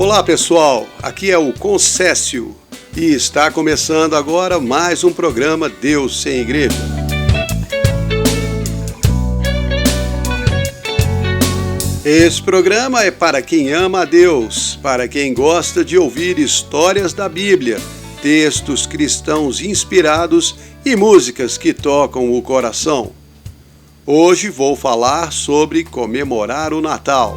Olá pessoal, aqui é o Concécio e está começando agora mais um programa Deus sem Igreja. Esse programa é para quem ama a Deus, para quem gosta de ouvir histórias da Bíblia, textos cristãos inspirados e músicas que tocam o coração. Hoje vou falar sobre comemorar o Natal.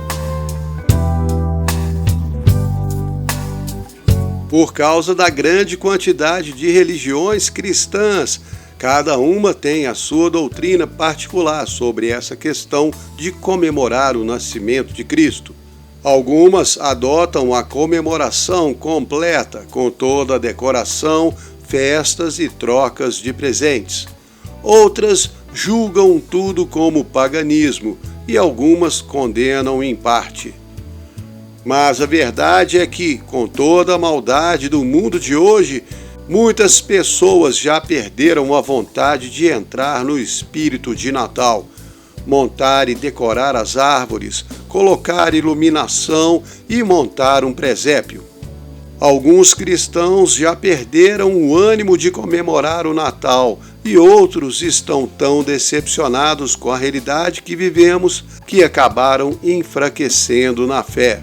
Por causa da grande quantidade de religiões cristãs, cada uma tem a sua doutrina particular sobre essa questão de comemorar o nascimento de Cristo. Algumas adotam a comemoração completa, com toda a decoração, festas e trocas de presentes. Outras julgam tudo como paganismo e algumas condenam em parte. Mas a verdade é que, com toda a maldade do mundo de hoje, muitas pessoas já perderam a vontade de entrar no espírito de Natal, montar e decorar as árvores, colocar iluminação e montar um presépio. Alguns cristãos já perderam o ânimo de comemorar o Natal e outros estão tão decepcionados com a realidade que vivemos que acabaram enfraquecendo na fé.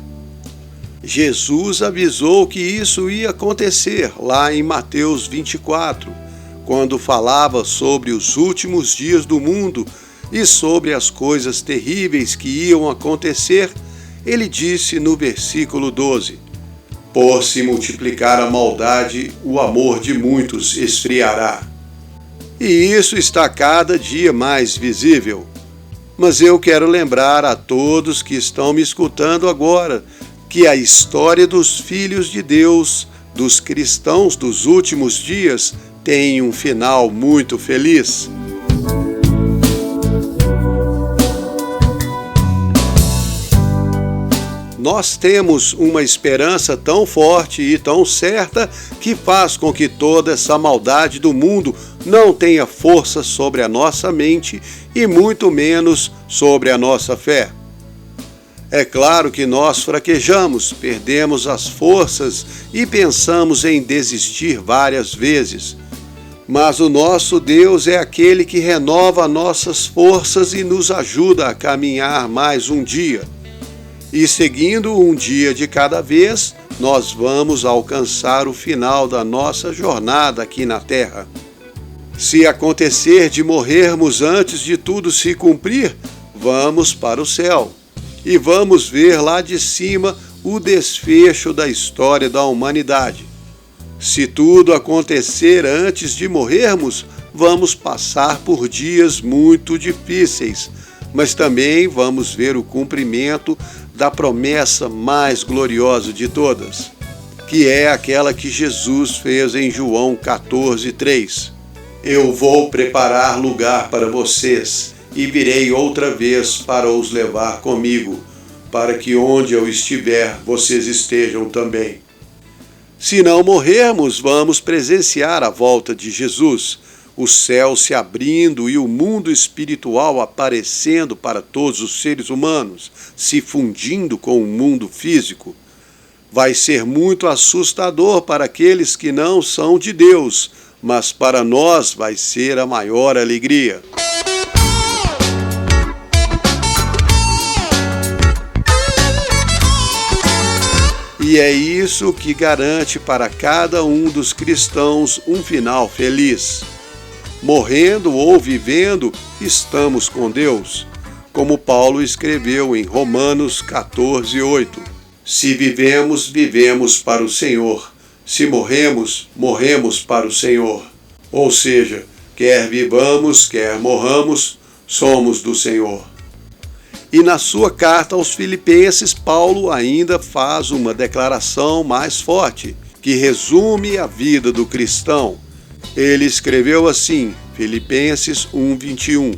Jesus avisou que isso ia acontecer lá em Mateus 24, quando falava sobre os últimos dias do mundo e sobre as coisas terríveis que iam acontecer. Ele disse no versículo 12: "Por se multiplicar a maldade, o amor de muitos esfriará." E isso está cada dia mais visível. Mas eu quero lembrar a todos que estão me escutando agora que a história dos filhos de Deus, dos cristãos dos últimos dias, tem um final muito feliz. Nós temos uma esperança tão forte e tão certa que faz com que toda essa maldade do mundo não tenha força sobre a nossa mente e muito menos sobre a nossa fé. É claro que nós fraquejamos, perdemos as forças e pensamos em desistir várias vezes. Mas o nosso Deus é aquele que renova nossas forças e nos ajuda a caminhar mais um dia. E seguindo um dia de cada vez, nós vamos alcançar o final da nossa jornada aqui na Terra. Se acontecer de morrermos antes de tudo se cumprir, vamos para o céu. E vamos ver lá de cima o desfecho da história da humanidade. Se tudo acontecer antes de morrermos, vamos passar por dias muito difíceis, mas também vamos ver o cumprimento da promessa mais gloriosa de todas, que é aquela que Jesus fez em João 14:3. "Eu vou preparar lugar para vocês, e virei outra vez para os levar comigo, para que onde eu estiver, vocês estejam também." Se não morrermos, vamos presenciar a volta de Jesus, o céu se abrindo e o mundo espiritual aparecendo para todos os seres humanos, se fundindo com o mundo físico. Vai ser muito assustador para aqueles que não são de Deus, mas para nós vai ser a maior alegria. E é isso que garante para cada um dos cristãos um final feliz. Morrendo ou vivendo, estamos com Deus, como Paulo escreveu em Romanos 14:8. "Se vivemos, vivemos para o Senhor. Se morremos, morremos para o Senhor." Ou seja, quer vivamos, quer morramos, somos do Senhor. E na sua carta aos Filipenses, Paulo ainda faz uma declaração mais forte, que resume a vida do cristão. Ele escreveu assim, Filipenses 1:21,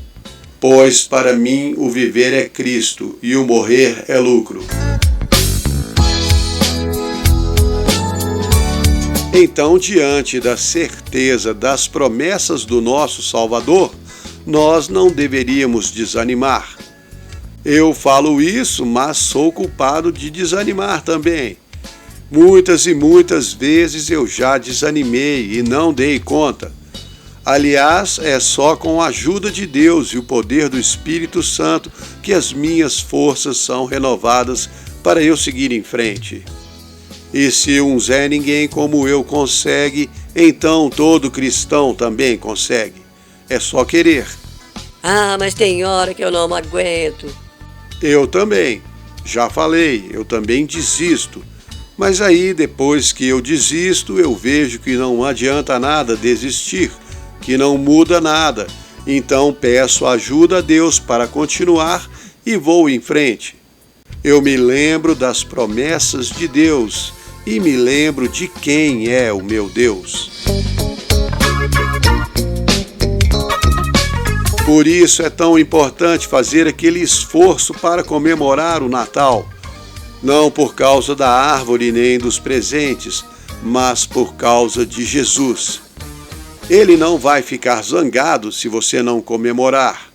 "Pois para mim o viver é Cristo e o morrer é lucro." Então, diante da certeza das promessas do nosso Salvador, nós não deveríamos desanimar. Eu falo isso, mas sou culpado de desanimar também. Muitas e muitas vezes eu já desanimei e não dei conta. Aliás, é só com a ajuda de Deus e o poder do Espírito Santo que as minhas forças são renovadas para eu seguir em frente. E se um Zé Ninguém como eu consegue, então todo cristão também consegue. É só querer. Ah, mas tem hora que eu não aguento. Eu também. Já falei, eu também desisto. Mas aí, depois que eu desisto, eu vejo que não adianta nada desistir, que não muda nada. Então peço ajuda a Deus para continuar e vou em frente. Eu me lembro das promessas de Deus e me lembro de quem é o meu Deus. Por isso é tão importante fazer aquele esforço para comemorar o Natal. Não por causa da árvore nem dos presentes, mas por causa de Jesus. Ele não vai ficar zangado se você não comemorar.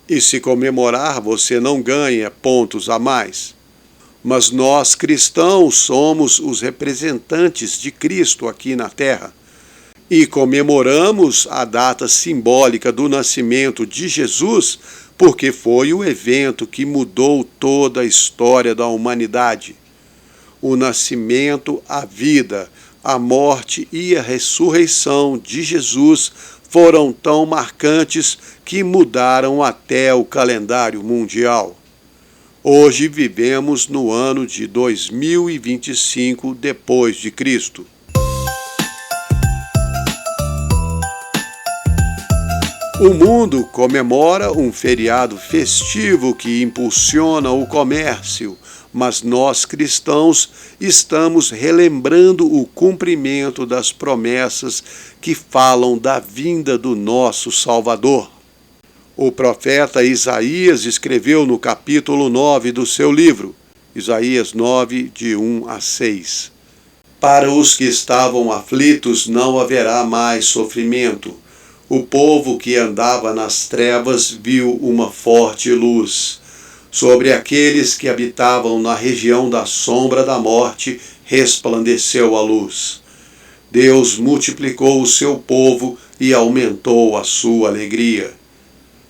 E se comemorar, você não ganha pontos a mais. Mas nós cristãos somos os representantes de Cristo aqui na Terra. E comemoramos a data simbólica do nascimento de Jesus porque foi o evento que mudou toda a história da humanidade. O nascimento, a vida, a morte e a ressurreição de Jesus foram tão marcantes que mudaram até o calendário mundial. Hoje vivemos no ano de 2025 depois de Cristo. O mundo comemora um feriado festivo que impulsiona o comércio, mas nós cristãos estamos relembrando o cumprimento das promessas que falam da vinda do nosso Salvador. O profeta Isaías escreveu no capítulo 9 do seu livro, Isaías 9, de 1 a 6. Para os que estavam aflitos não haverá mais sofrimento. O povo que andava nas trevas viu uma forte luz. Sobre aqueles que habitavam na região da sombra da morte, resplandeceu a luz. Deus multiplicou o seu povo e aumentou a sua alegria.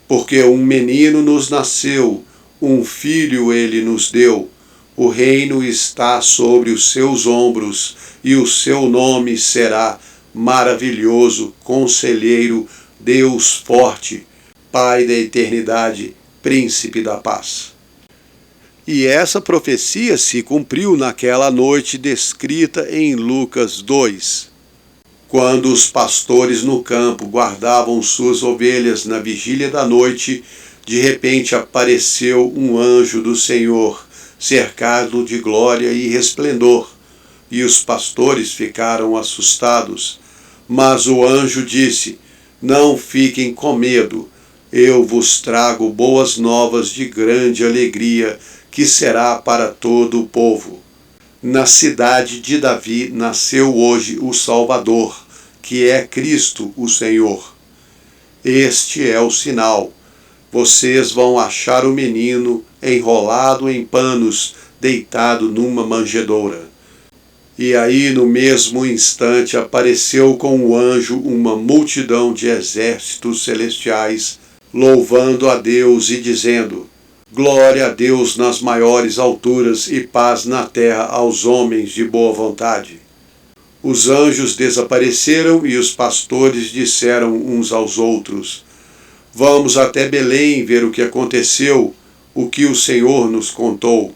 Porque um menino nos nasceu, um filho ele nos deu. O reino está sobre os seus ombros, e o seu nome será Maravilhoso, Conselheiro, Deus Forte, Pai da Eternidade, Príncipe da Paz. E essa profecia se cumpriu naquela noite descrita em Lucas 2. Quando os pastores no campo guardavam suas ovelhas na vigília da noite, de repente apareceu um anjo do Senhor, cercado de glória e resplendor, e os pastores ficaram assustados. Mas o anjo disse: Não fiquem com medo, eu vos trago boas novas de grande alegria, que será para todo o povo. Na cidade de Davi nasceu hoje o Salvador, que é Cristo o Senhor. Este é o sinal. Vocês vão achar o menino enrolado em panos, deitado numa manjedoura. E aí, no mesmo instante, apareceu com o anjo uma multidão de exércitos celestiais, louvando a Deus e dizendo: Glória a Deus nas maiores alturas e paz na terra aos homens de boa vontade. Os anjos desapareceram e os pastores disseram uns aos outros: Vamos até Belém ver o que aconteceu, o que o Senhor nos contou.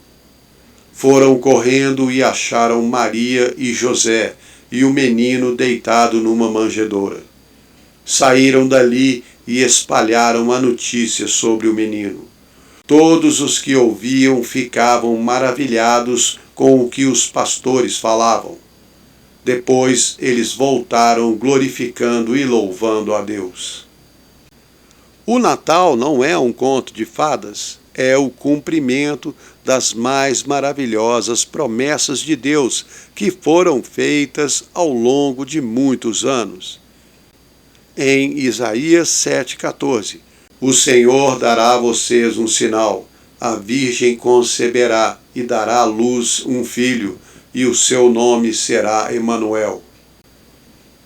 Foram correndo e acharam Maria e José e o menino deitado numa manjedoura. Saíram dali e espalharam a notícia sobre o menino. Todos os que ouviam ficavam maravilhados com o que os pastores falavam. Depois eles voltaram glorificando e louvando a Deus. O Natal não é um conto de fadas, é o cumprimento das mais maravilhosas promessas de Deus que foram feitas ao longo de muitos anos. Em Isaías 7,14, o Senhor dará a vocês um sinal, a Virgem conceberá e dará à luz um filho, e o seu nome será Emanuel.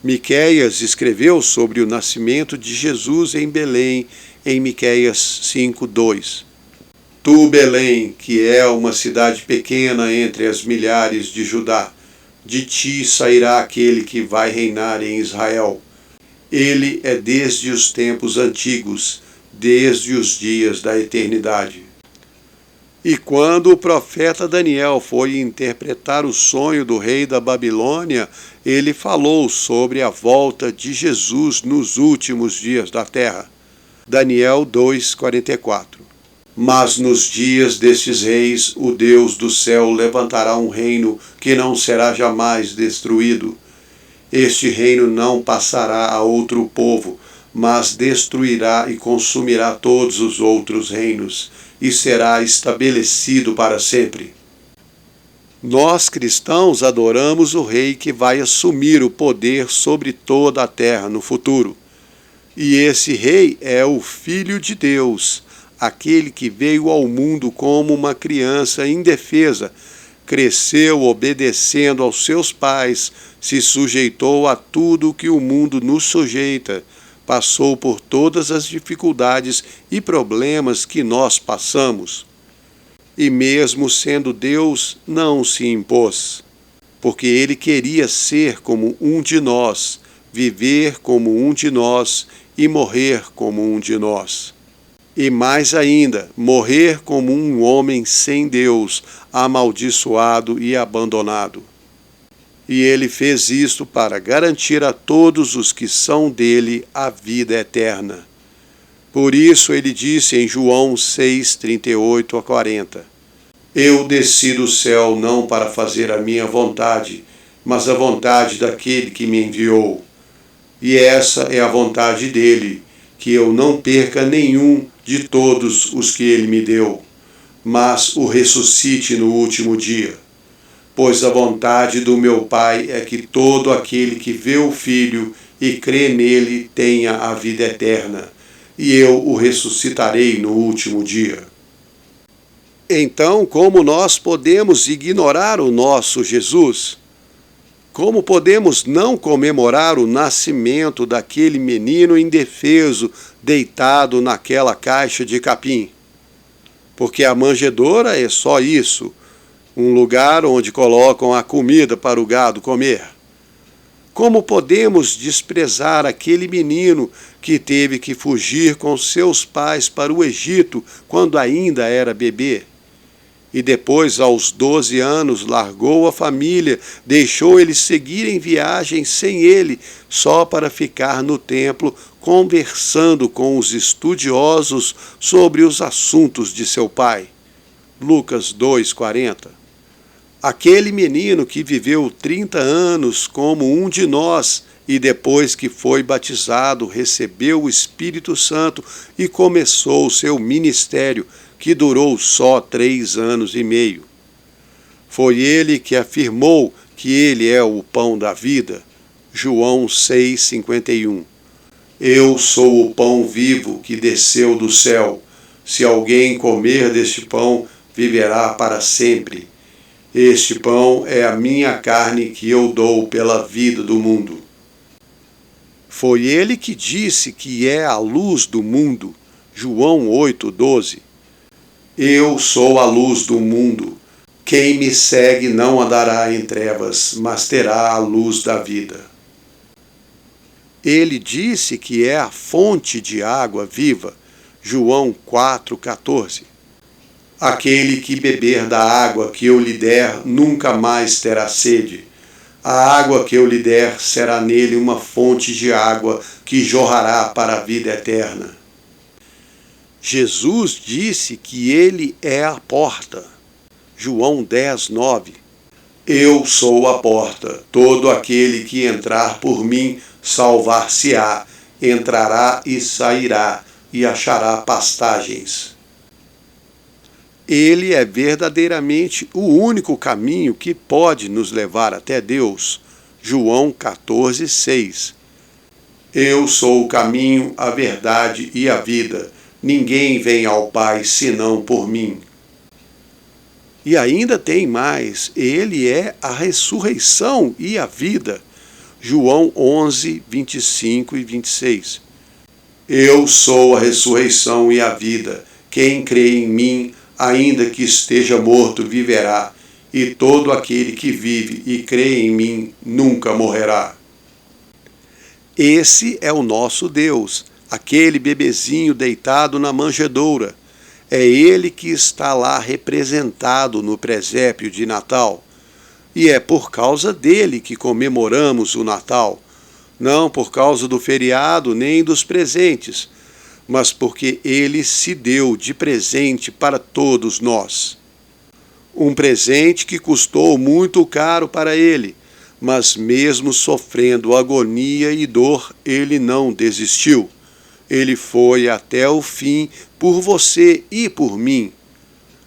Miqueias escreveu sobre o nascimento de Jesus em Belém, em Miqueias 5:2. Tu, Belém, que é uma cidade pequena entre as milhares de Judá, de ti sairá aquele que vai reinar em Israel. Ele é desde os tempos antigos, desde os dias da eternidade. E quando o profeta Daniel foi interpretar o sonho do rei da Babilônia, ele falou sobre a volta de Jesus nos últimos dias da terra. Daniel 2:44. Mas nos dias destes reis, o Deus do céu levantará um reino que não será jamais destruído. Este reino não passará a outro povo, mas destruirá e consumirá todos os outros reinos, e será estabelecido para sempre. Nós cristãos adoramos o rei que vai assumir o poder sobre toda a terra no futuro. E esse rei é o Filho de Deus, aquele que veio ao mundo como uma criança indefesa, cresceu obedecendo aos seus pais, se sujeitou a tudo que o mundo nos sujeita, passou por todas as dificuldades e problemas que nós passamos. E mesmo sendo Deus, não se impôs, porque ele queria ser como um de nós, viver como um de nós e morrer como um de nós. E mais ainda, morrer como um homem sem Deus, amaldiçoado e abandonado. E ele fez isto para garantir a todos os que são dele a vida eterna. Por isso ele disse em João 6:38-40: Eu desci do céu não para fazer a minha vontade, mas a vontade daquele que me enviou. E essa é a vontade dele, que eu não perca nenhum de todos os que ele me deu, mas o ressuscite no último dia. Pois a vontade do meu Pai é que todo aquele que vê o Filho e crê nele tenha a vida eterna, e eu o ressuscitarei no último dia. Então, como nós podemos ignorar o nosso Jesus? Como podemos não comemorar o nascimento daquele menino indefeso deitado naquela caixa de capim? Porque a manjedoura é só isso, um lugar onde colocam a comida para o gado comer. Como podemos desprezar aquele menino que teve que fugir com seus pais para o Egito quando ainda era bebê? E depois, aos 12 anos, largou a família, deixou eles seguirem viagem sem ele, só para ficar no templo conversando com os estudiosos sobre os assuntos de seu pai. Lucas 2:40. Aquele menino que viveu 30 anos como um de nós e depois que foi batizado, recebeu o Espírito Santo e começou o seu ministério, que durou só 3 anos e meio. Foi ele que afirmou que ele é o pão da vida. João 6:51. Eu sou o pão vivo que desceu do céu. Se alguém comer deste pão, viverá para sempre. Este pão é a minha carne que eu dou pela vida do mundo. Foi ele que disse que é a luz do mundo. João 8:12. Eu sou a luz do mundo. Quem me segue não andará em trevas, mas terá a luz da vida. Ele disse que é a fonte de água viva. João 4:14. Aquele que beber da água que eu lhe der nunca mais terá sede. A água que eu lhe der será nele uma fonte de água que jorrará para a vida eterna. Jesus disse que ele é a porta. João 10:9. Eu sou a porta. Todo aquele que entrar por mim salvar-se-á, entrará e sairá, e achará pastagens. Ele é verdadeiramente o único caminho que pode nos levar até Deus. João 14:6. Eu sou o caminho, a verdade e a vida. Ninguém vem ao Pai senão por mim. E ainda tem mais, ele é a ressurreição e a vida. João 11, 25 e 26. Eu sou a ressurreição e a vida. Quem crê em mim, ainda que esteja morto, viverá. E todo aquele que vive e crê em mim nunca morrerá. Esse é o nosso Deus, aquele bebezinho deitado na manjedoura. É ele que está lá representado no presépio de Natal. E é por causa dele que comemoramos o Natal. Não por causa do feriado nem dos presentes, mas porque ele se deu de presente para todos nós. Um presente que custou muito caro para ele, mas mesmo sofrendo agonia e dor, ele não desistiu. Ele foi até o fim por você e por mim.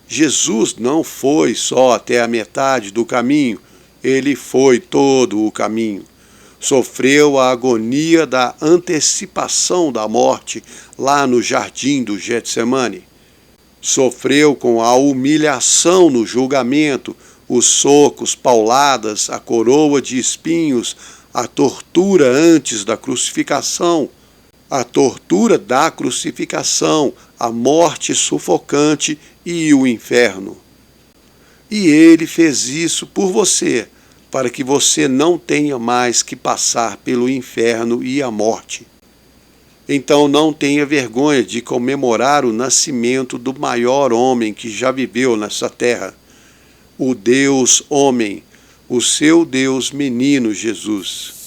Jesus não foi só até a metade do caminho, ele foi todo o caminho. Sofreu a agonia da antecipação da morte lá no jardim do Getsemane. Sofreu com a humilhação no julgamento, os socos, pauladas, a coroa de espinhos, a tortura antes da crucificação, a tortura da crucificação, a morte sufocante e o inferno. E ele fez isso por você, para que você não tenha mais que passar pelo inferno e a morte. Então não tenha vergonha de comemorar o nascimento do maior homem que já viveu nessa terra, o Deus homem, o seu Deus menino Jesus.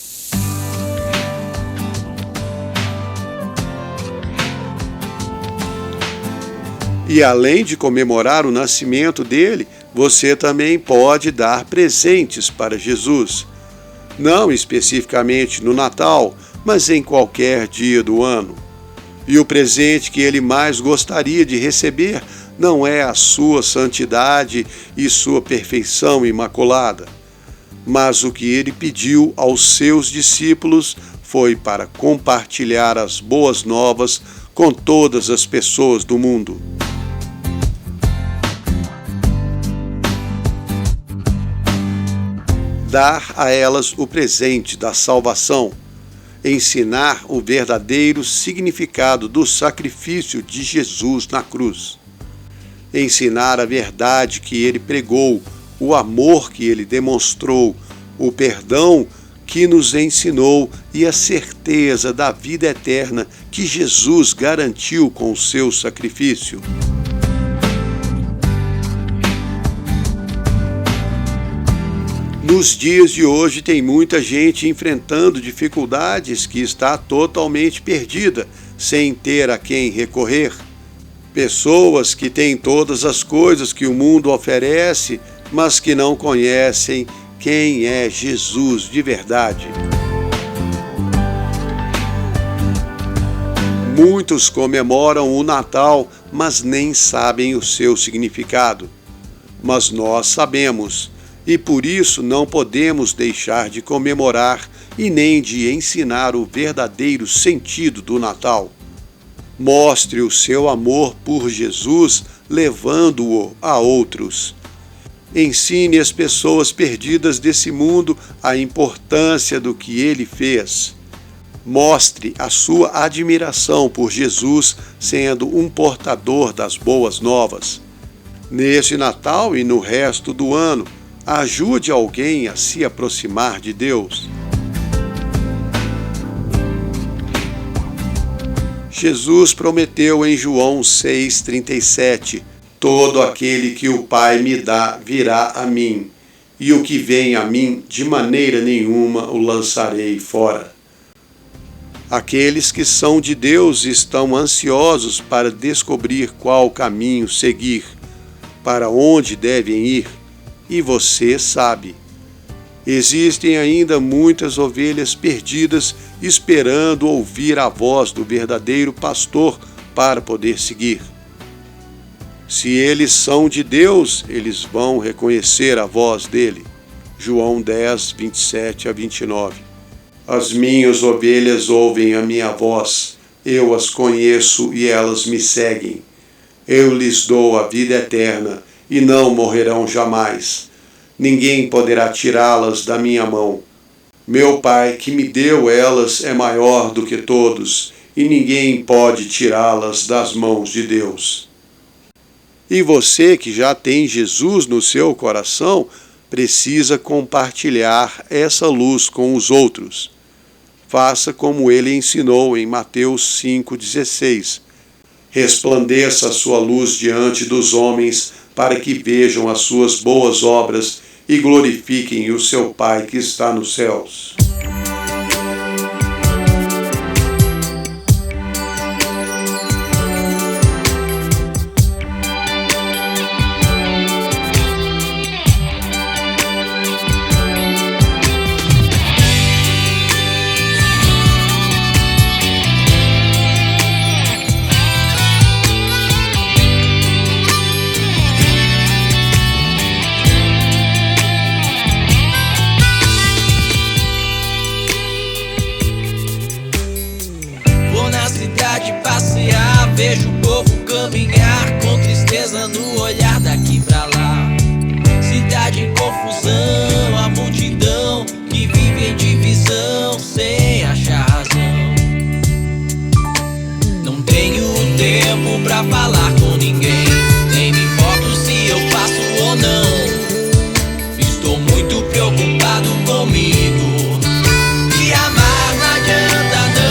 E além de comemorar o nascimento dele, você também pode dar presentes para Jesus. Não especificamente no Natal, mas em qualquer dia do ano. E o presente que ele mais gostaria de receber não é a sua santidade e sua perfeição imaculada, mas o que ele pediu aos seus discípulos foi para compartilhar as boas novas com todas as pessoas do mundo. Dar a elas o presente da salvação, ensinar o verdadeiro significado do sacrifício de Jesus na cruz, ensinar a verdade que ele pregou, o amor que ele demonstrou, o perdão que nos ensinou e a certeza da vida eterna que Jesus garantiu com o seu sacrifício. Nos dias de hoje tem muita gente enfrentando dificuldades que está totalmente perdida, sem ter a quem recorrer. Pessoas que têm todas as coisas que o mundo oferece, mas que não conhecem quem é Jesus de verdade. Muitos comemoram o Natal, mas nem sabem o seu significado. Mas nós sabemos. E por isso não podemos deixar de comemorar e nem de ensinar o verdadeiro sentido do Natal. Mostre o seu amor por Jesus, levando-o a outros. Ensine as pessoas perdidas desse mundo a importância do que ele fez. Mostre a sua admiração por Jesus, sendo um portador das boas novas. Nesse Natal e no resto do ano, ajude alguém a se aproximar de Deus. Jesus prometeu em João 6,37: todo aquele que o Pai me dá virá a mim, e o que vem a mim, de maneira nenhuma o lançarei fora. Aqueles que são de Deus estão ansiosos para descobrir qual caminho seguir, para onde devem ir. E você sabe. Existem ainda muitas ovelhas perdidas esperando ouvir a voz do verdadeiro pastor para poder seguir. Se eles são de Deus, eles vão reconhecer a voz dele. João 10, 27 a 29. As minhas ovelhas ouvem a minha voz, eu as conheço e elas me seguem. Eu lhes dou a vida eterna, e não morrerão jamais. Ninguém poderá tirá-las da minha mão. Meu Pai, que me deu elas, é maior do que todos, e ninguém pode tirá-las das mãos de Deus. E você que já tem Jesus no seu coração, precisa compartilhar essa luz com os outros. Faça como ele ensinou em Mateus 5,16. Resplandeça a sua luz diante dos homens, para que vejam as suas boas obras e glorifiquem o seu Pai que está nos céus. Passear, vejo o povo caminhar com tristeza no olhar daqui pra lá. Cidade em confusão, a multidão que vive em divisão sem achar razão. Não tenho tempo pra falar com ninguém, nem me importo se eu faço ou não. Estou muito preocupado comigo. E amar não adianta não.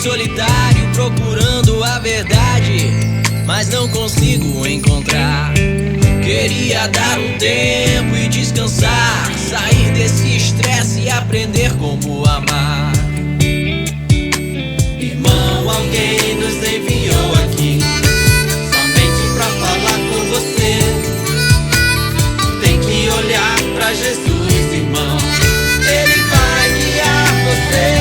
Solitário procurando a verdade, mas não consigo encontrar. Queria dar um tempo e descansar, sair desse estresse e aprender como amar. Irmão, alguém nos enviou aqui somente pra falar com você. Tem que olhar pra Jesus, irmão. Ele vai guiar você.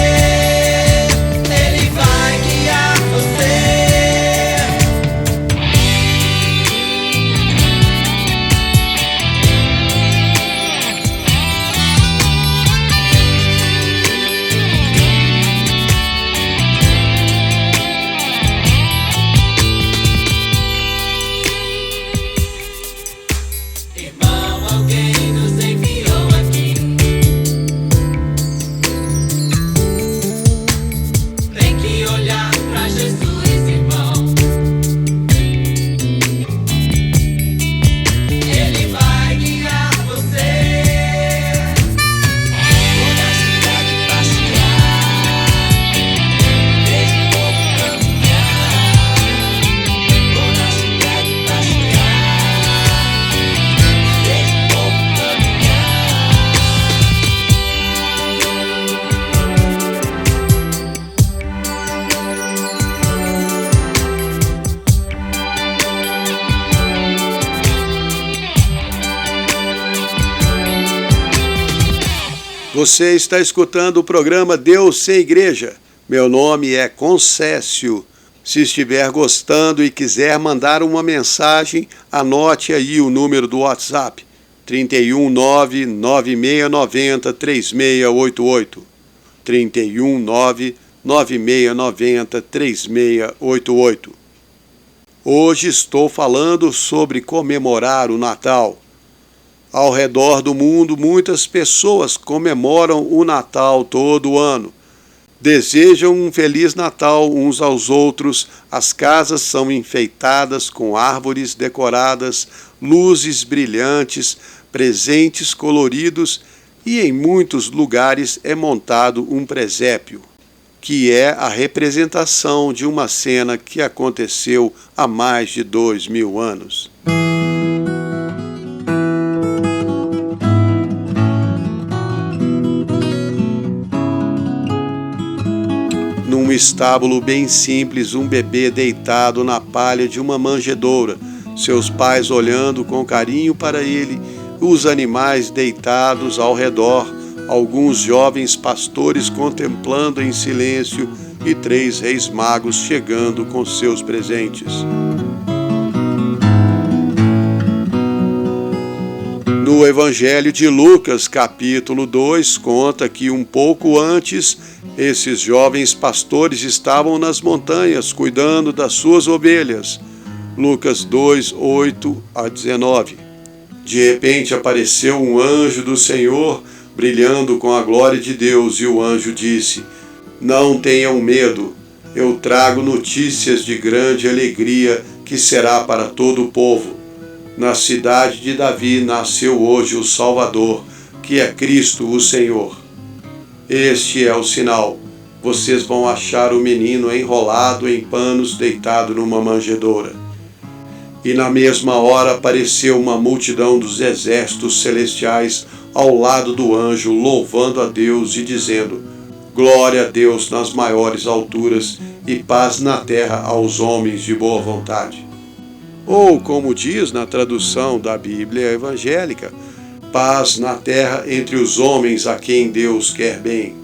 Você está escutando o programa Deus Sem Igreja. Meu nome é Concécio. Se estiver gostando e quiser mandar uma mensagem, anote aí o número do WhatsApp, 319-9690-3688. 319-9690-3688. Hoje estou falando sobre comemorar o Natal. Ao redor do mundo, muitas pessoas comemoram o Natal todo ano. Desejam um Feliz Natal uns aos outros, as casas são enfeitadas com árvores decoradas, luzes brilhantes, presentes coloridos e em muitos lugares é montado um presépio, que é a representação de uma cena que aconteceu há mais de 2000 anos. Num estábulo bem simples, um bebê deitado na palha de uma manjedoura, seus pais olhando com carinho para ele, os animais deitados ao redor, alguns jovens pastores contemplando em silêncio e 3 reis magos chegando com seus presentes. No Evangelho de Lucas, capítulo 2, conta que um pouco antes, esses jovens pastores estavam nas montanhas cuidando das suas ovelhas. Lucas 2, 8 a 19. De repente apareceu um anjo do Senhor, brilhando com a glória de Deus, e o anjo disse: Não tenham medo, eu trago notícias de grande alegria que será para todo o povo. Na cidade de Davi nasceu hoje o Salvador, que é Cristo o Senhor. Este é o sinal: vocês vão achar o menino enrolado em panos, deitado numa manjedoura. E na mesma hora apareceu uma multidão dos exércitos celestiais ao lado do anjo, louvando a Deus e dizendo: Glória a Deus nas maiores alturas e paz na terra aos homens de boa vontade. Ou, como diz na tradução da Bíblia evangélica, paz na terra entre os homens a quem Deus quer bem.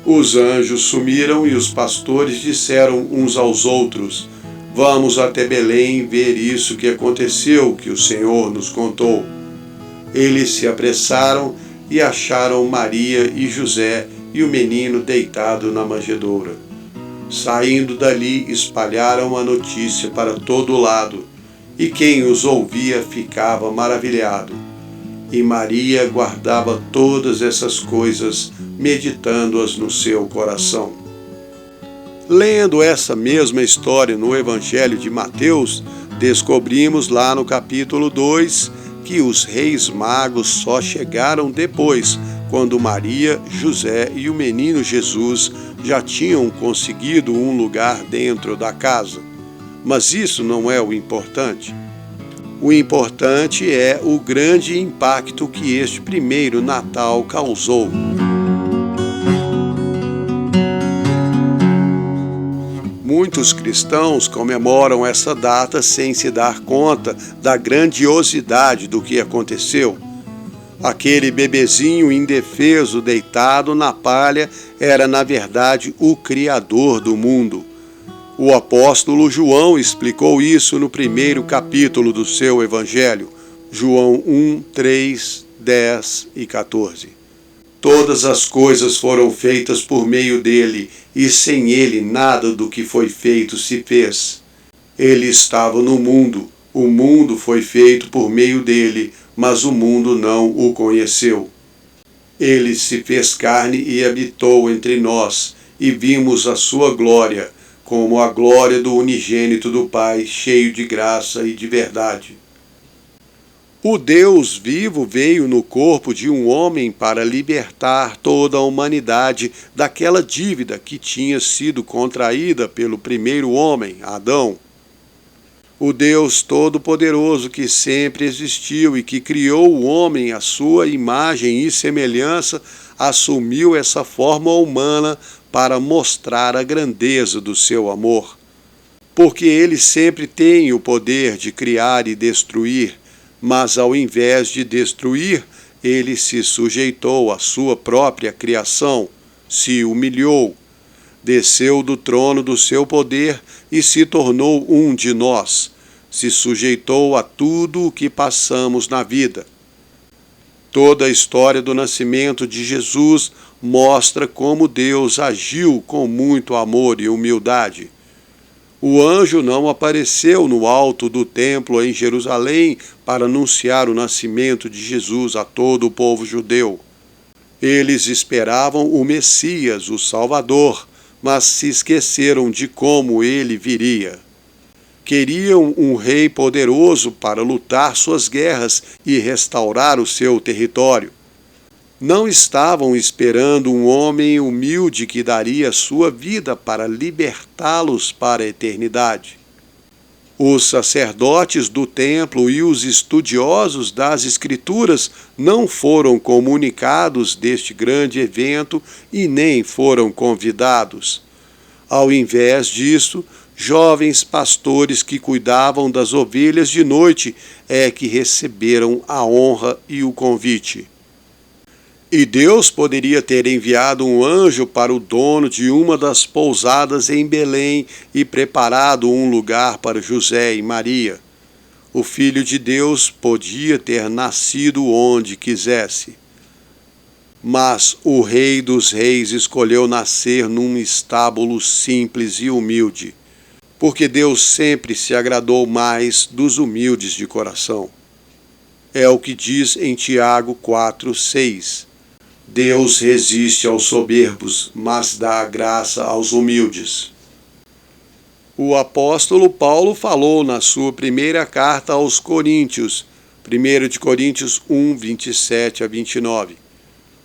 Os anjos sumiram e os pastores disseram uns aos outros: Vamos até Belém ver isso que aconteceu, que o Senhor nos contou. Eles se apressaram e acharam Maria e José e o menino deitado na manjedoura. Saindo dali, espalharam a notícia para todo lado, e quem os ouvia ficava maravilhado. E Maria guardava todas essas coisas, meditando-as no seu coração. Lendo essa mesma história no Evangelho de Mateus, descobrimos lá no capítulo 2 que os reis magos só chegaram depois, quando Maria, José e o menino Jesus já tinham conseguido um lugar dentro da casa. Mas isso não é o importante. O importante é o grande impacto que este primeiro Natal causou. Muitos cristãos comemoram essa data sem se dar conta da grandiosidade do que aconteceu. Aquele bebezinho indefeso deitado na palha era, na verdade, o Criador do mundo. O apóstolo João explicou isso no primeiro capítulo do seu Evangelho, João 1, 3, 10 e 14. Todas as coisas foram feitas por meio dele, e sem ele nada do que foi feito se fez. Ele estava no mundo, o mundo foi feito por meio dele, mas o mundo não o conheceu. Ele se fez carne e habitou entre nós, e vimos a sua glória, como a glória do unigênito do Pai, cheio de graça e de verdade. O Deus vivo veio no corpo de um homem para libertar toda a humanidade daquela dívida que tinha sido contraída pelo primeiro homem, Adão. O Deus Todo-Poderoso que sempre existiu e que criou o homem à sua imagem e semelhança, assumiu essa forma humana para mostrar a grandeza do seu amor. Porque ele sempre tem o poder de criar e destruir, mas ao invés de destruir, ele se sujeitou à sua própria criação, se humilhou, desceu do trono do seu poder e se tornou um de nós, se sujeitou a tudo o que passamos na vida. Toda a história do nascimento de Jesus mostra como Deus agiu com muito amor e humildade. O anjo não apareceu no alto do templo em Jerusalém para anunciar o nascimento de Jesus a todo o povo judeu. Eles esperavam o Messias, o Salvador, mas se esqueceram de como ele viria. Queriam um rei poderoso para lutar suas guerras e restaurar o seu território. Não estavam esperando um homem humilde que daria sua vida para libertá-los para a eternidade. Os sacerdotes do templo e os estudiosos das Escrituras não foram comunicados deste grande evento e nem foram convidados. Ao invés disso, jovens pastores que cuidavam das ovelhas de noite é que receberam a honra e o convite. E Deus poderia ter enviado um anjo para o dono de uma das pousadas em Belém e preparado um lugar para José e Maria. O Filho de Deus podia ter nascido onde quisesse. Mas o Rei dos Reis escolheu nascer num estábulo simples e humilde, porque Deus sempre se agradou mais dos humildes de coração. É o que diz em Tiago 4:6. Deus resiste aos soberbos, mas dá graça aos humildes. O apóstolo Paulo falou na sua primeira carta aos Coríntios, 1 Coríntios 1:27-29.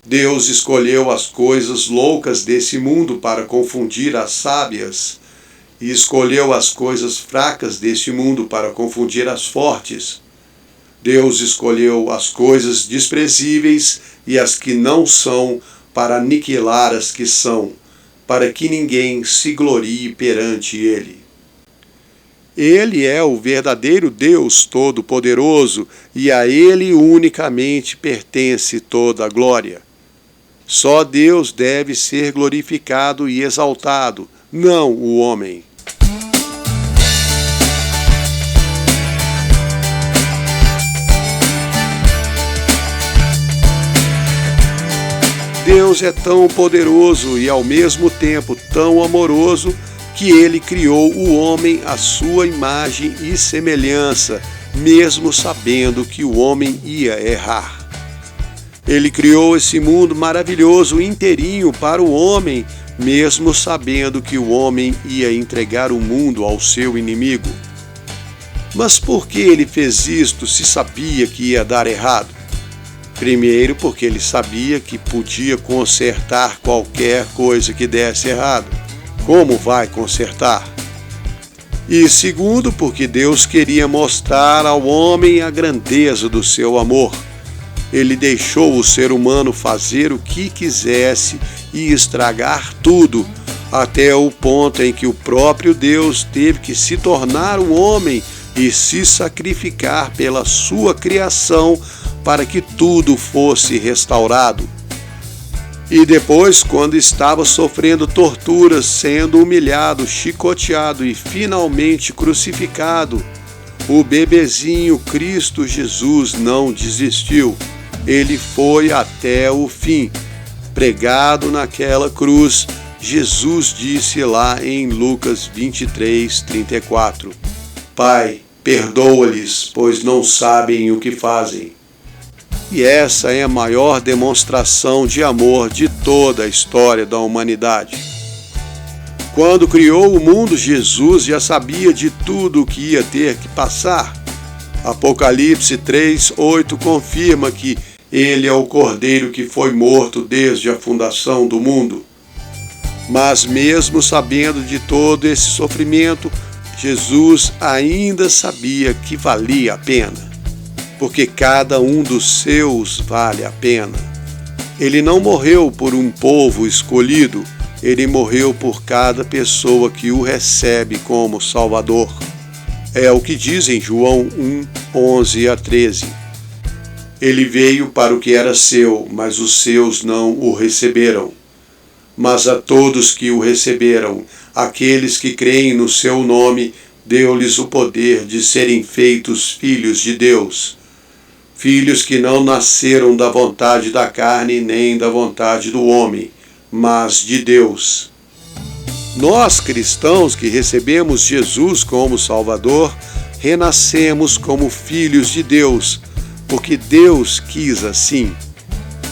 Deus escolheu as coisas loucas desse mundo para confundir as sábias, e escolheu as coisas fracas deste mundo para confundir as fortes. Deus escolheu as coisas desprezíveis e as que não são para aniquilar as que são, para que ninguém se glorie perante Ele. Ele é o verdadeiro Deus Todo-Poderoso e a Ele unicamente pertence toda a glória. Só Deus deve ser glorificado e exaltado, não o homem. Deus é tão poderoso e ao mesmo tempo tão amoroso que Ele criou o homem à sua imagem e semelhança, mesmo sabendo que o homem ia errar. Ele criou esse mundo maravilhoso inteirinho para o homem, mesmo sabendo que o homem ia entregar o mundo ao seu inimigo. Mas por que ele fez isto se sabia que ia dar errado? Primeiro, porque ele sabia que podia consertar qualquer coisa que desse errado. Como vai consertar? E segundo, porque Deus queria mostrar ao homem a grandeza do seu amor. Ele deixou o ser humano fazer o que quisesse e estragar tudo, até o ponto em que o próprio Deus teve que se tornar um homem e se sacrificar pela sua criação para que tudo fosse restaurado. E depois, quando estava sofrendo torturas, sendo humilhado, chicoteado e finalmente crucificado, o bebezinho Cristo Jesus não desistiu. Ele foi até o fim. Pregado naquela cruz, Jesus disse lá em Lucas 23:34: Pai, perdoa-lhes, pois não sabem o que fazem. E essa é a maior demonstração de amor de toda a história da humanidade. Quando criou o mundo, Jesus já sabia de tudo o que ia ter que passar. Apocalipse 3:8 confirma que Ele é o Cordeiro que foi morto desde a fundação do mundo. Mas mesmo sabendo de todo esse sofrimento, Jesus ainda sabia que valia a pena, porque cada um dos seus vale a pena. Ele não morreu por um povo escolhido, ele morreu por cada pessoa que o recebe como Salvador. É o que diz em João 1:11-13. Ele veio para o que era seu, mas os seus não o receberam. Mas a todos que o receberam, aqueles que creem no seu nome, deu-lhes o poder de serem feitos filhos de Deus. Filhos que não nasceram da vontade da carne nem da vontade do homem, mas de Deus. Nós, cristãos que recebemos Jesus como Salvador, renascemos como filhos de Deus, porque Deus quis assim.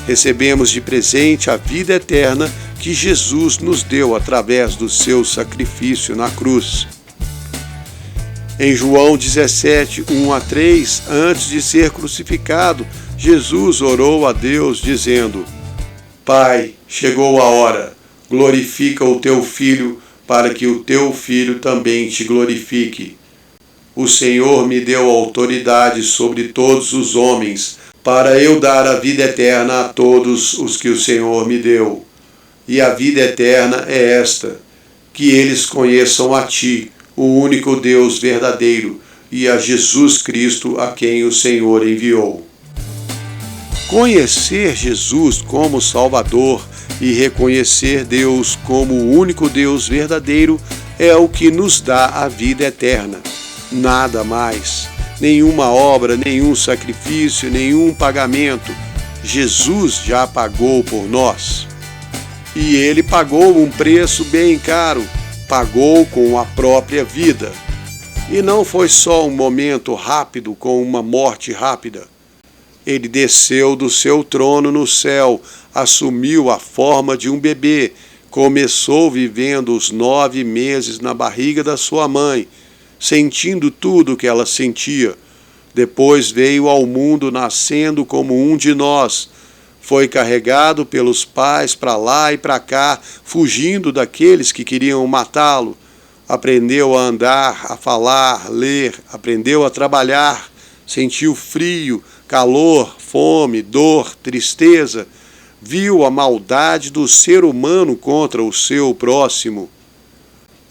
Recebemos de presente a vida eterna que Jesus nos deu através do seu sacrifício na cruz. Em João 17:1-3, antes de ser crucificado, Jesus orou a Deus dizendo: Pai, chegou a hora, glorifica o teu Filho, para que o teu Filho também te glorifique. O Senhor me deu autoridade sobre todos os homens, para eu dar a vida eterna a todos os que o Senhor me deu. E a vida eterna é esta, que eles conheçam a Ti, o único Deus verdadeiro, e a Jesus Cristo, a quem o Senhor enviou. Conhecer Jesus como Salvador e reconhecer Deus como o único Deus verdadeiro é o que nos dá a vida eterna. Nada mais. Nenhuma obra, nenhum sacrifício, nenhum pagamento. Jesus já pagou por nós. E Ele pagou um preço bem caro. Pagou com a própria vida. E não foi só um momento rápido com uma morte rápida. Ele desceu do seu trono no céu, assumiu a forma de um bebê, começou vivendo os 9 meses na barriga da sua mãe, sentindo tudo o que ela sentia. Depois veio ao mundo nascendo como um de nós. Foi carregado pelos pais para lá e para cá, fugindo daqueles que queriam matá-lo. Aprendeu a andar, a falar, ler, aprendeu a trabalhar, sentiu frio, calor, fome, dor, tristeza, viu a maldade do ser humano contra o seu próximo.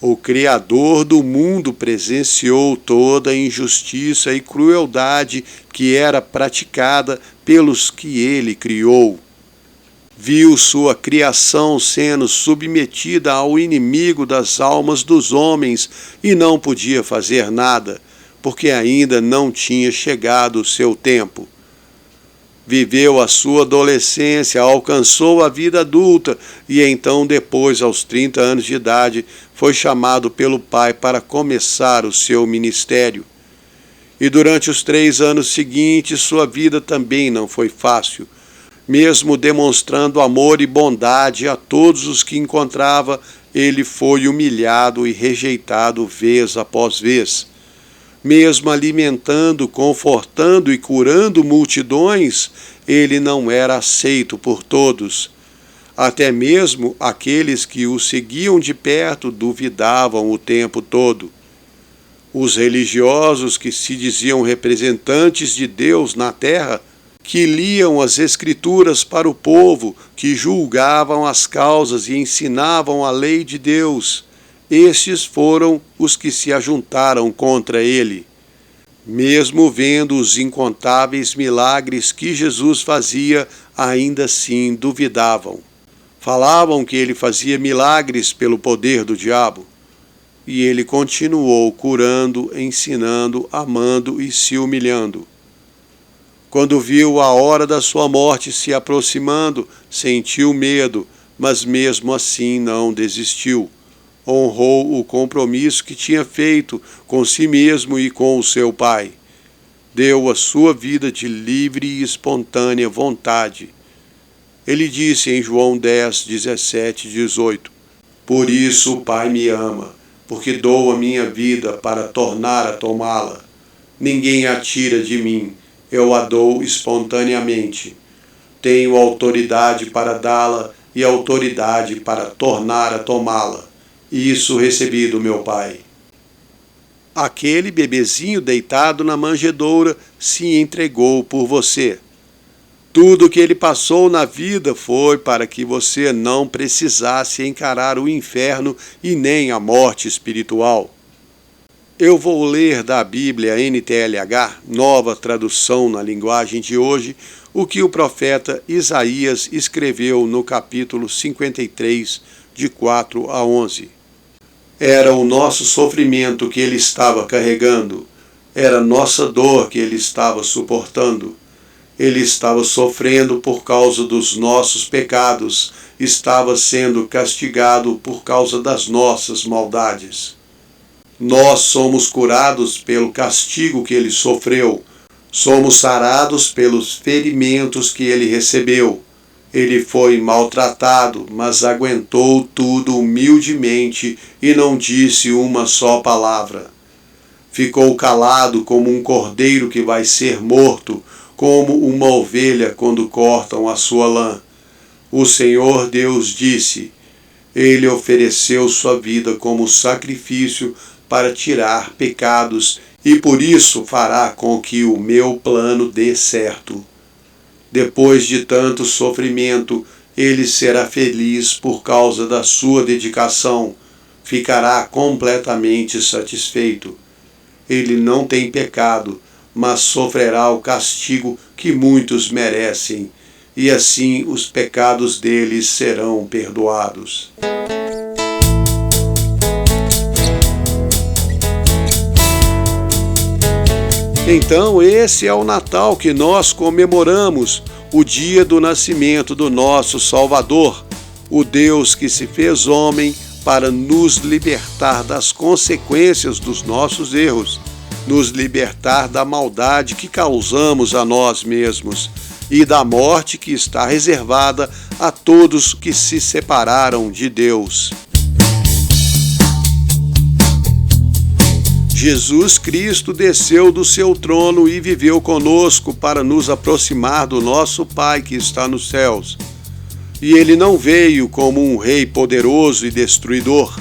O Criador do mundo presenciou toda a injustiça e crueldade que era praticada pelos que ele criou. Viu sua criação sendo submetida ao inimigo das almas dos homens e não podia fazer nada, porque ainda não tinha chegado o seu tempo. Viveu a sua adolescência, alcançou a vida adulta e então, depois, aos 30 anos de idade, foi chamado pelo Pai para começar o seu ministério. E durante os 3 anos seguintes, sua vida também não foi fácil. Mesmo demonstrando amor e bondade a todos os que encontrava, ele foi humilhado e rejeitado vez após vez. Mesmo alimentando, confortando e curando multidões, ele não era aceito por todos. Até mesmo aqueles que o seguiam de perto duvidavam o tempo todo. Os religiosos que se diziam representantes de Deus na terra, que liam as Escrituras para o povo, que julgavam as causas e ensinavam a lei de Deus, estes foram os que se ajuntaram contra ele. Mesmo vendo os incontáveis milagres que Jesus fazia, ainda assim duvidavam. Falavam que ele fazia milagres pelo poder do diabo. E ele continuou curando, ensinando, amando e se humilhando. Quando viu a hora da sua morte se aproximando, sentiu medo, mas mesmo assim não desistiu. Honrou o compromisso que tinha feito com si mesmo e com o seu Pai. Deu a sua vida de livre e espontânea vontade. Ele disse em João 10, 17 e 18, "Por isso o Pai me ama, porque dou a minha vida para tornar a tomá-la. Ninguém a tira de mim, eu a dou espontaneamente. Tenho autoridade para dá-la e autoridade para tornar a tomá-la. Isso recebi do meu Pai." Aquele bebezinho deitado na manjedoura se entregou por você. Tudo o que ele passou na vida foi para que você não precisasse encarar o inferno e nem a morte espiritual. Eu vou ler da Bíblia NTLH, nova tradução na linguagem de hoje, o que o profeta Isaías escreveu no capítulo 53, de 4 a 11. Era o nosso sofrimento que ele estava carregando, era nossa dor que ele estava suportando. Ele estava sofrendo por causa dos nossos pecados, estava sendo castigado por causa das nossas maldades. Nós somos curados pelo castigo que ele sofreu, somos sarados pelos ferimentos que ele recebeu. Ele foi maltratado, mas aguentou tudo humildemente e não disse uma só palavra. Ficou calado como um cordeiro que vai ser morto, como uma ovelha quando cortam a sua lã. O Senhor Deus disse: Ele ofereceu sua vida como sacrifício para tirar pecados e por isso fará com que o meu plano dê certo. Depois de tanto sofrimento, ele será feliz por causa da sua dedicação, ficará completamente satisfeito. Ele não tem pecado, mas sofrerá o castigo que muitos merecem, e assim os pecados deles serão perdoados. Então, esse é o Natal que nós comemoramos, o dia do nascimento do nosso Salvador, o Deus que se fez homem para nos libertar das consequências dos nossos erros, nos libertar da maldade que causamos a nós mesmos e da morte que está reservada a todos que se separaram de Deus. Jesus Cristo desceu do seu trono e viveu conosco para nos aproximar do nosso Pai que está nos céus. E ele não veio como um rei poderoso e destruidor,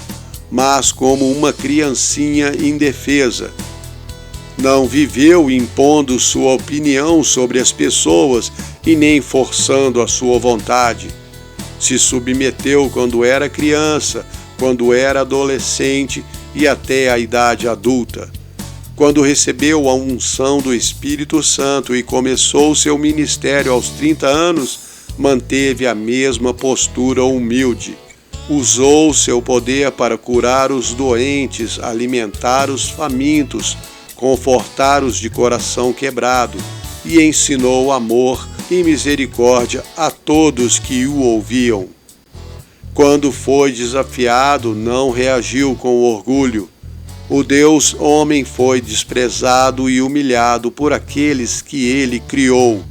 mas como uma criancinha indefesa. Não viveu impondo sua opinião sobre as pessoas e nem forçando a sua vontade. Se submeteu quando era criança, quando era adolescente e até a idade adulta. Quando recebeu a unção do Espírito Santo e começou seu ministério aos 30 anos, manteve a mesma postura humilde. Usou seu poder para curar os doentes, alimentar os famintos, confortar os de coração quebrado e ensinou amor e misericórdia a todos que o ouviam. Quando foi desafiado, não reagiu com orgulho. O Deus homem foi desprezado e humilhado por aqueles que ele criou.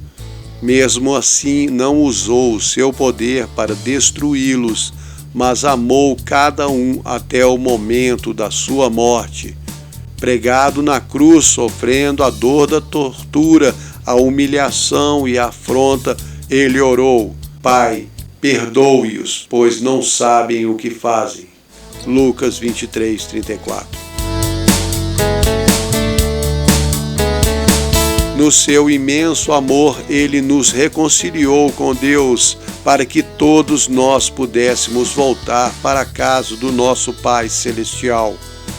Mesmo assim, não usou o seu poder para destruí-los, mas amou cada um até o momento da sua morte. Pregado na cruz, sofrendo a dor da tortura, a humilhação e a afronta, ele orou: Pai, perdoe-os, pois não sabem o que fazem. Lucas 23:34. No seu imenso amor, ele nos reconciliou com Deus para que todos nós pudéssemos voltar para a casa do nosso Pai Celestial,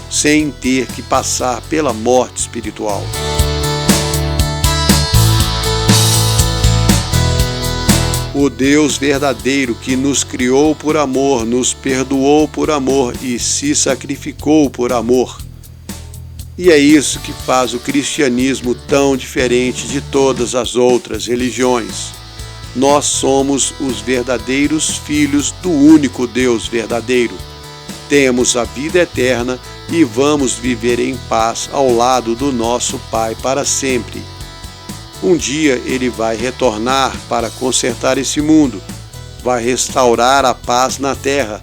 sem ter que passar pela morte espiritual. O Deus verdadeiro que nos criou por amor, nos perdoou por amor e se sacrificou por amor. E é isso que faz o cristianismo tão diferente de todas as outras religiões. Nós somos os verdadeiros filhos do único Deus verdadeiro. Temos a vida eterna e vamos viver em paz ao lado do nosso Pai para sempre. Um dia ele vai retornar para consertar esse mundo, vai restaurar a paz na terra,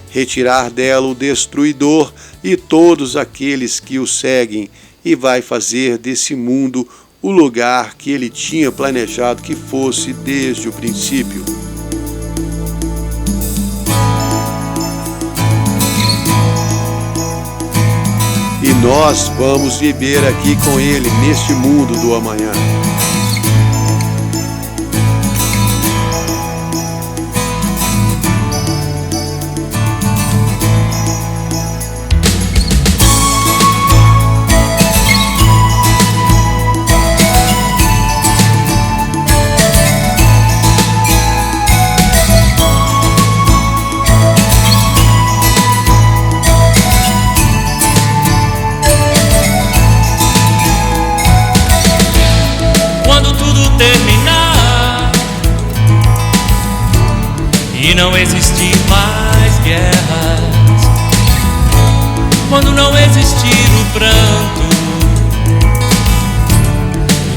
retirar dela o destruidor e todos aqueles que o seguem, e vai fazer desse mundo o lugar que ele tinha planejado que fosse desde o princípio. E nós vamos viver aqui com ele neste mundo do amanhã. Terminar e não existir mais guerras, quando não existir o pranto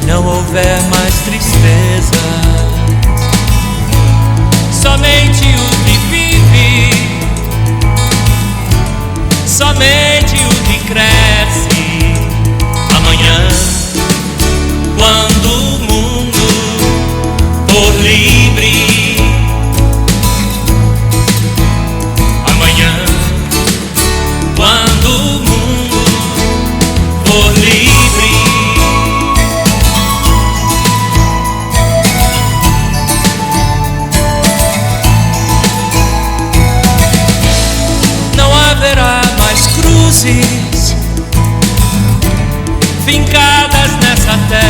e não houver mais tristeza, somente o que vive, somente o que cresce. Amanhã, quando o mundo for livre, amanhã, quando o mundo for livre, não haverá mais cruzes fincadas nessa terra.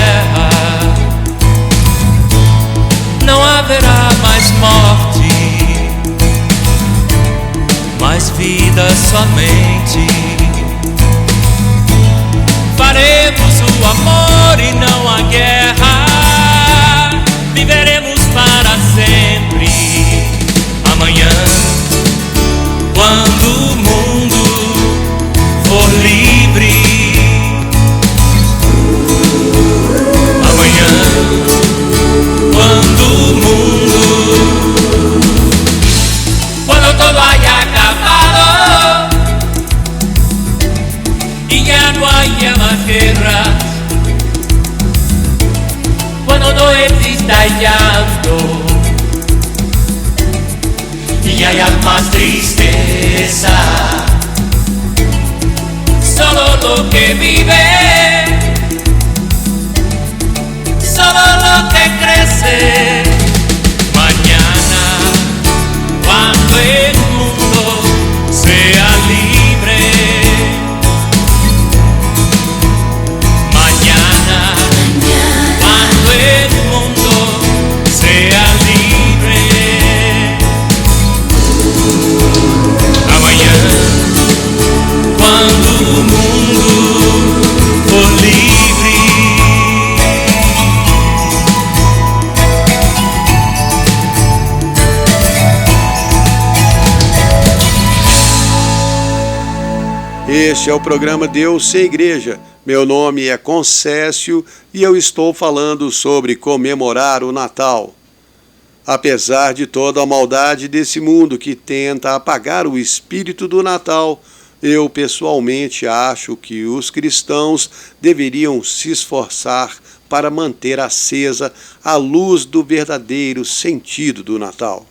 hay alma tristeza, solo lo que vive, solo lo que crece. Mañana, cuando el mundo sea libre, mañana, cuando el mundo sea libre, amanhã, quando o mundo for livre. Este é o programa Deus Sem Igreja. Meu nome é Concécio e eu estou falando sobre comemorar o Natal. Apesar de toda a maldade desse mundo que tenta apagar o espírito do Natal, eu pessoalmente acho que os cristãos deveriam se esforçar para manter acesa a luz do verdadeiro sentido do Natal.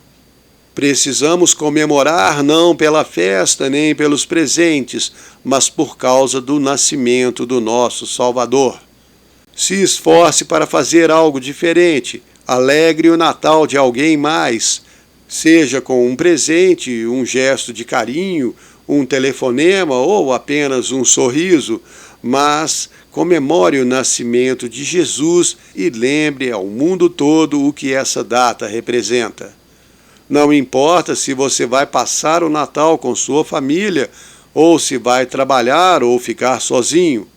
Precisamos comemorar não pela festa nem pelos presentes, mas por causa do nascimento do nosso Salvador. Se esforce para fazer algo diferente, alegre o Natal de alguém mais, seja com um presente, um gesto de carinho, um telefonema ou apenas um sorriso, mas comemore o nascimento de Jesus e lembre ao mundo todo o que essa data representa. Não importa se você vai passar o Natal com sua família, ou se vai trabalhar ou ficar sozinho.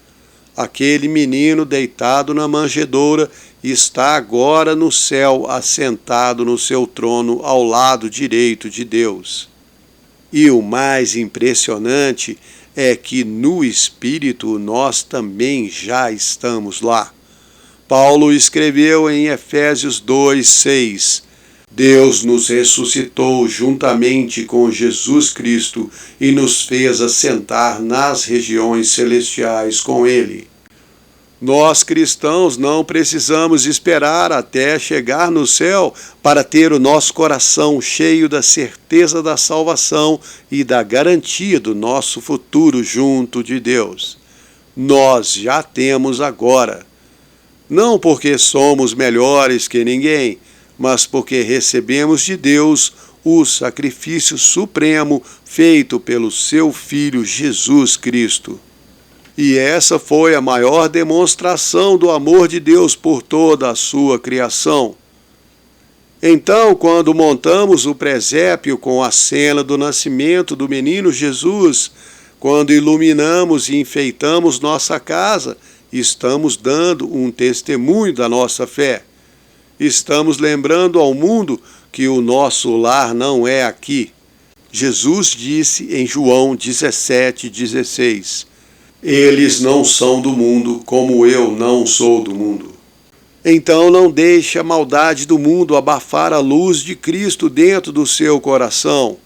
Aquele menino deitado na manjedoura está agora no céu, assentado no seu trono ao lado direito de Deus. E o mais impressionante é que no Espírito nós também já estamos lá. Paulo escreveu em Efésios 2:6: Deus nos ressuscitou juntamente com Jesus Cristo e nos fez assentar nas regiões celestiais com Ele. Nós cristãos não precisamos esperar até chegar no céu para ter o nosso coração cheio da certeza da salvação e da garantia do nosso futuro junto de Deus. Nós já temos agora. Não porque somos melhores que ninguém, mas porque recebemos de Deus o sacrifício supremo feito pelo seu Filho Jesus Cristo. E essa foi a maior demonstração do amor de Deus por toda a sua criação. Então, quando montamos o presépio com a cena do nascimento do menino Jesus, quando iluminamos e enfeitamos nossa casa, estamos dando um testemunho da nossa fé. Estamos lembrando ao mundo que o nosso lar não é aqui. Jesus disse em João 17:16: Eles não são do mundo, como eu não sou do mundo. Então não deixe a maldade do mundo abafar a luz de Cristo dentro do seu coração.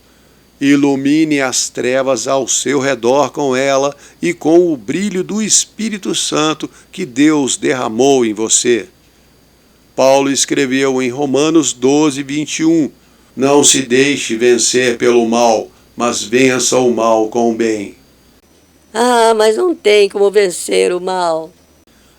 Ilumine as trevas ao seu redor com ela e com o brilho do Espírito Santo que Deus derramou em você. Paulo escreveu em Romanos 12:21: Não se deixe vencer pelo mal, mas vença o mal com o bem. Ah, mas não tem como vencer o mal.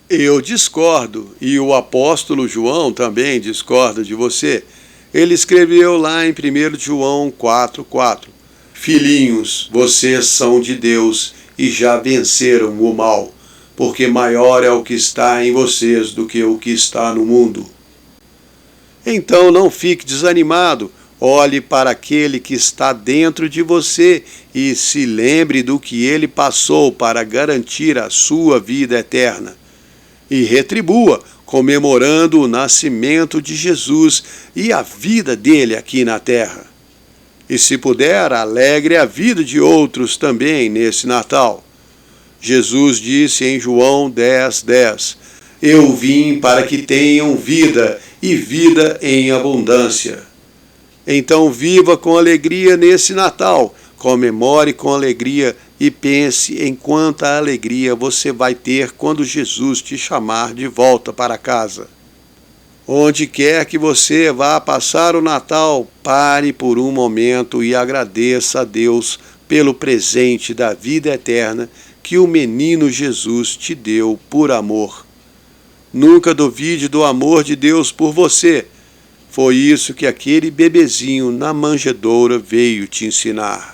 Eu discordo, e o apóstolo João também discorda de você. Ele escreveu lá em 1 João 4:4: Filhinhos, vocês são de Deus e já venceram o mal, porque maior é o que está em vocês do que o que está no mundo. Então não fique desanimado, olhe para aquele que está dentro de você e se lembre do que ele passou para garantir a sua vida eterna. E retribua, comemorando o nascimento de Jesus e a vida dele aqui na terra. E se puder, alegre a vida de outros também nesse Natal. Jesus disse em João 10:10: Eu vim para que tenham vida e vida em abundância. Então viva com alegria nesse Natal, comemore com alegria e pense em quanta alegria você vai ter quando Jesus te chamar de volta para casa. Onde quer que você vá passar o Natal, pare por um momento e agradeça a Deus pelo presente da vida eterna que o menino Jesus te deu por amor. Nunca duvide do amor de Deus por você. Foi isso que aquele bebezinho na manjedoura veio te ensinar.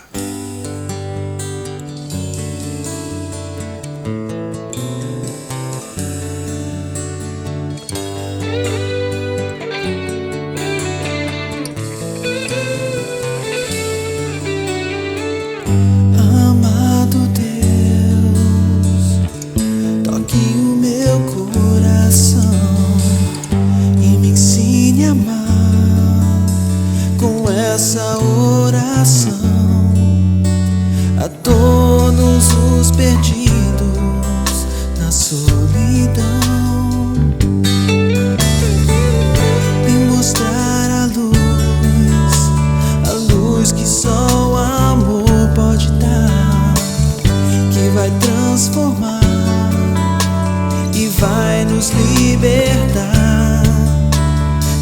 Essa oração a todos os perdidos na solidão, e mostrar a luz que só o amor pode dar, que vai transformar e vai nos libertar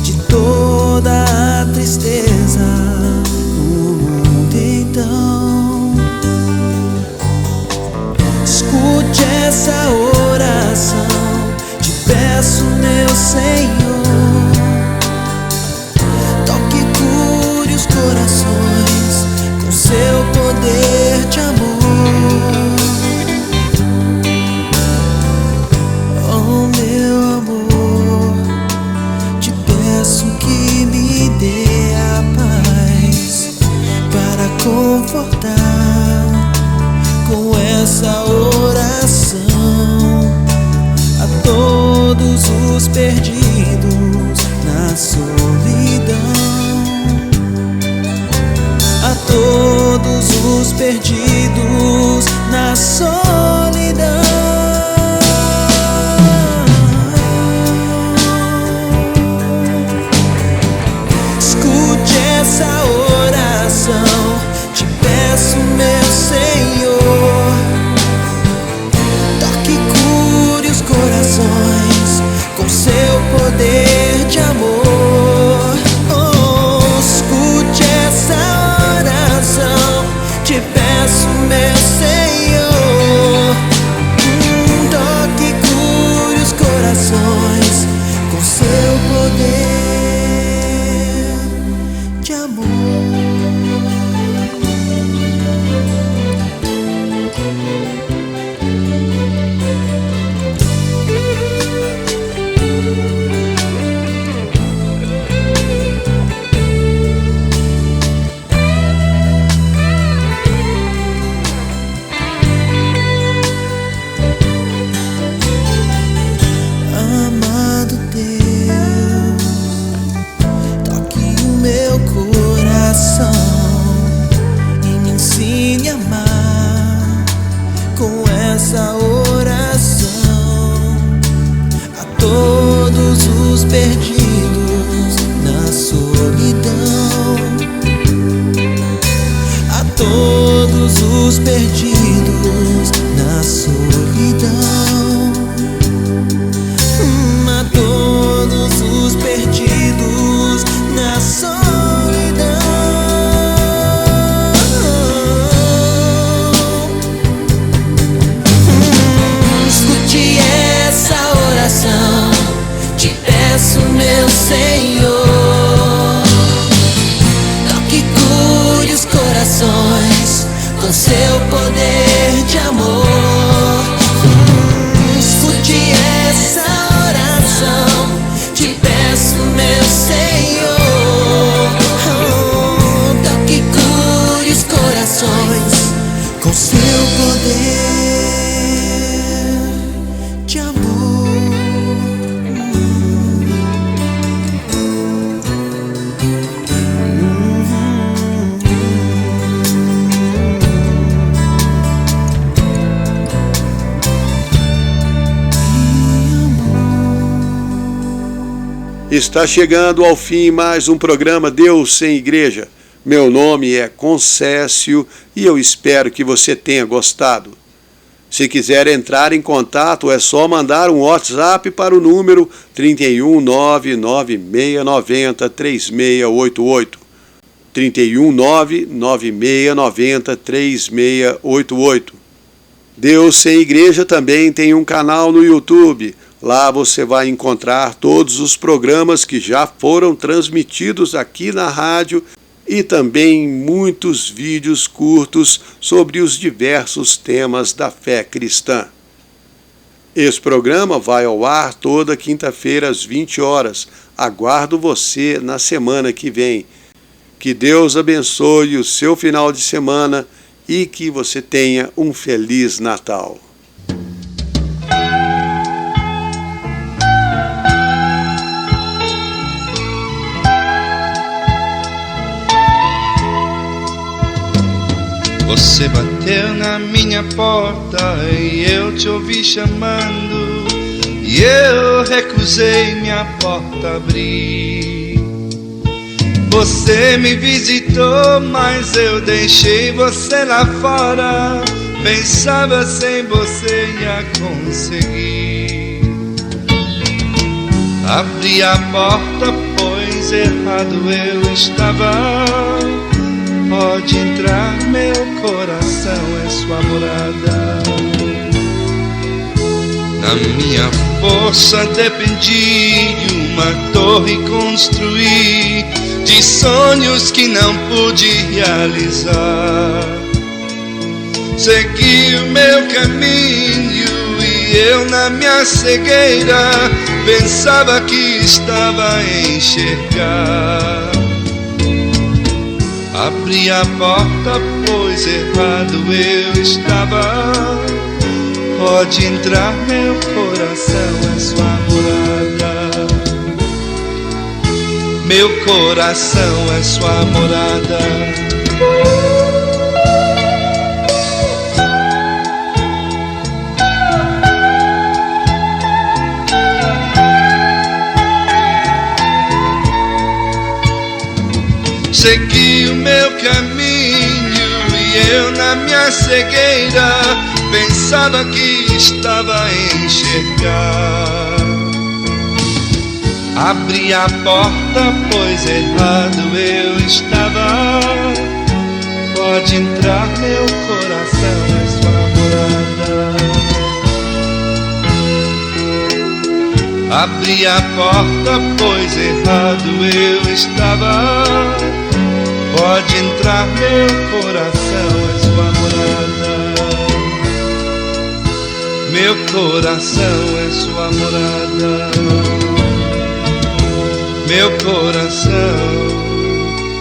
de toda a tristeza. Escute essa oração, te peço, meu Senhor. Toque e cure os corações com seu poder de amor. Oh, meu amor, te peço que me dê a paz para confortar com essa oração a todos os perdidos na solidão, a todos os perdidos na solidão. Escute essa oração, te peço, meu Senhor. Toque e cure os corações com seu poder de amor. Oh, escute essa oração, te peço, meu Senhor. Toque e cure os corações com seu poder de amor. Essa oração a todos os perdidos na solidão, a todos os perdidos na solidão, a todos os perdidos na solidão. Te peço, meu Senhor, toque e cure os corações com seu poder de amor. Escute essa oração, te peço, meu Senhor. Toque e cure os corações com seu poder de amor. Está chegando ao fim mais um programa Deus sem Igreja. Meu nome é Concécio e eu espero que você tenha gostado. Se quiser entrar em contato, é só mandar um WhatsApp para o número 31996903688. 31996903688. Deus Sem Igreja também tem um canal no YouTube. Lá você vai encontrar todos os programas que já foram transmitidos aqui na rádio e também muitos vídeos curtos sobre os diversos temas da fé cristã. Esse programa vai ao ar toda quinta-feira às 20 horas. Aguardo você na semana que vem. Que Deus abençoe o seu final de semana e que você tenha um Feliz Natal. Você bateu na minha porta e eu te ouvi chamando, e eu recusei minha porta abrir. Você me visitou, mas eu deixei você lá fora. Pensava sem você ia conseguir. Abri a porta, pois errado eu estava. Pode entrar, meu coração é sua morada. Na minha força dependi de uma torre construir, de sonhos que não pude realizar. Segui o meu caminho e eu na minha cegueira pensava que estava a enxergar. Abri a porta, pois errado eu estava. Pode entrar, meu coração é sua morada. Meu coração é sua morada. Segui o meu caminho e eu na minha cegueira pensava que estava a enxergar. Abri a porta, pois errado eu estava. Pode entrar, meu coração é sua morada. Abri a porta, pois errado eu estava. Pode entrar, meu coração é sua morada. Meu coração é sua morada. Meu coração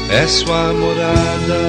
é sua morada.